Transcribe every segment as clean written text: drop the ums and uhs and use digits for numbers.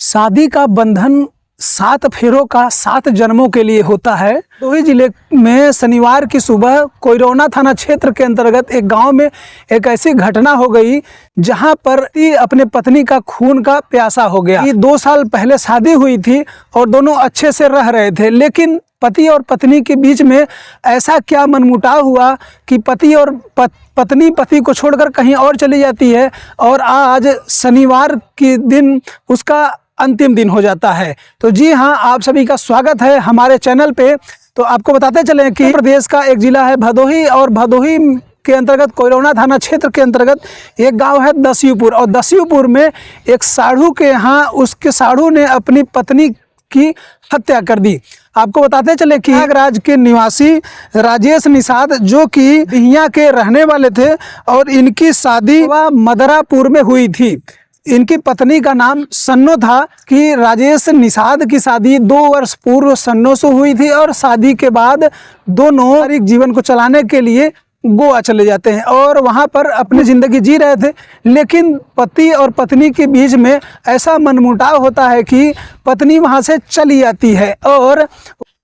शादी का बंधन 7 फेरों का 7 जन्मों के लिए होता है। भदोही जिले में शनिवार की सुबह कोइरौना थाना क्षेत्र के अंतर्गत एक गांव में एक ऐसी घटना हो गई जहां पर अपने पत्नी का खून का प्यासा हो गया। 2 साल पहले शादी हुई थी और दोनों अच्छे से रह रहे थे, लेकिन पति और पत्नी के बीच में ऐसा क्या मनमुटाव हुआ कि पति और पत्नी पति को छोड़कर कहीं और चली जाती है और आज शनिवार के दिन उसका अंतिम दिन हो जाता है। तो जी हाँ, आप सभी का स्वागत है हमारे चैनल पे। तो आपको बताते चलें कि प्रदेश का एक जिला है भदोही, और भदोही के अंतर्गत कोइरौना थाना क्षेत्र के अंतर्गत एक गांव है दस्यूपुर, और दस्यूपुर में एक साढ़ू के यहाँ उसके साढ़ू ने अपनी पत्नी की हत्या कर दी। आपको बताते चले कि प्रयागराज के निवासी राजेश निषाद, जो कि बिहिया के रहने वाले थे, और इनकी शादी मदरापुर में हुई थी। इनकी पत्नी का नाम सन्नो था कि राजेश निषाद की शादी 2 वर्ष पूर्व सन्नो से हुई थी, और शादी के बाद दोनों पारिवारिक जीवन को चलाने के लिए गोवा चले जाते हैं और वहां पर अपनी ज़िंदगी जी रहे थे। लेकिन पति और पत्नी के बीच में ऐसा मनमुटाव होता है कि पत्नी वहां से चली जाती है और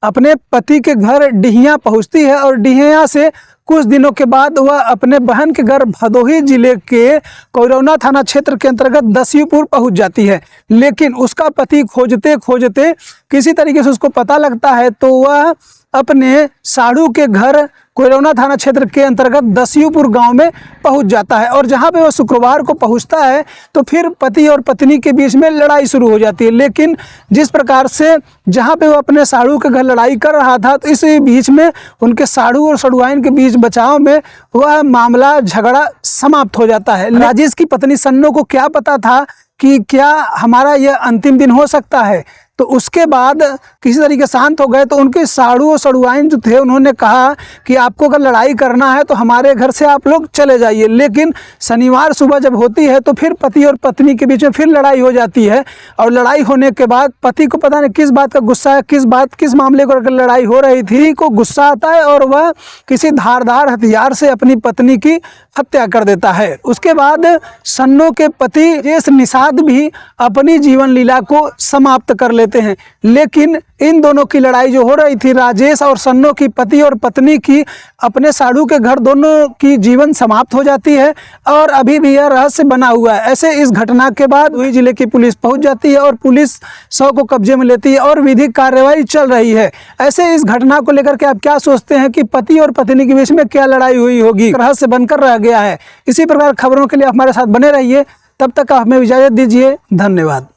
अपने पति के घर डिहिया पहुंचती है, और डिहिया से कुछ दिनों के बाद वह अपने बहन के घर भदोही जिले के कोइरौना थाना क्षेत्र के अंतर्गत दस्यूपुर पहुंच जाती है। लेकिन उसका पति खोजते खोजते किसी तरीके से उसको पता लगता है, तो वह अपने साढ़ू के घर कोइरौना थाना क्षेत्र के अंतर्गत दस्यूपुर गांव में पहुंच जाता है। और जहां पे वह शुक्रवार को पहुंचता है तो फिर पति और पत्नी के बीच में लड़ाई शुरू हो जाती है। लेकिन जिस प्रकार से जहां पे वो अपने साढ़ू के घर लड़ाई कर रहा था, तो इस बीच में उनके साढ़ू और सड़ुआइन के बीच बचाव में वह मामला झगड़ा समाप्त हो जाता है। राजेश की पत्नी सन्नो को क्या पता था कि क्या हमारा यह अंतिम दिन हो सकता है, तो उसके बाद किसी तरीके शांत हो गए। तो उनके साढ़ू और सड़ुआइन जो थे, उन्होंने कहा कि आपको अगर लड़ाई करना है तो हमारे घर से आप लोग चले जाइए। लेकिन शनिवार सुबह जब होती है तो फिर पति और पत्नी के बीच में फिर लड़ाई हो जाती है, और लड़ाई होने के बाद पति को पता नहीं किस बात का गुस्सा है, किस मामले को लेकर लड़ाई हो रही थी, को गुस्सा आता है और वह किसी धारदार हथियार से अपनी पत्नी की हत्या कर देता है। उसके बाद सन्नो के पति राजेश निषाद भी अपनी जीवन लीला को समाप्त कर लेते हैं। लेकिन इन दोनों की लड़ाई जो हो रही थी, राजेश और सन्नो की, पति और पत्नी की, अपने साढ़ू के घर दोनों की जीवन समाप्त हो जाती है, और अभी भी यह रहस्य बना हुआ है। ऐसे इस घटना के बाद भदोही जिले की पुलिस पहुंच जाती है और पुलिस शव को कब्जे में लेती है और विधिक कार्यवाही चल रही है। ऐसे इस घटना को लेकर के आप क्या सोचते हैं कि पति और पत्नी के बीच में क्या लड़ाई हुई होगी, रहस्य बनकर रह गया है? इसी प्रकार खबरों के लिए हमारे साथ बने रहिए। तब तक आप हमें इजाज़त दीजिए। धन्यवाद।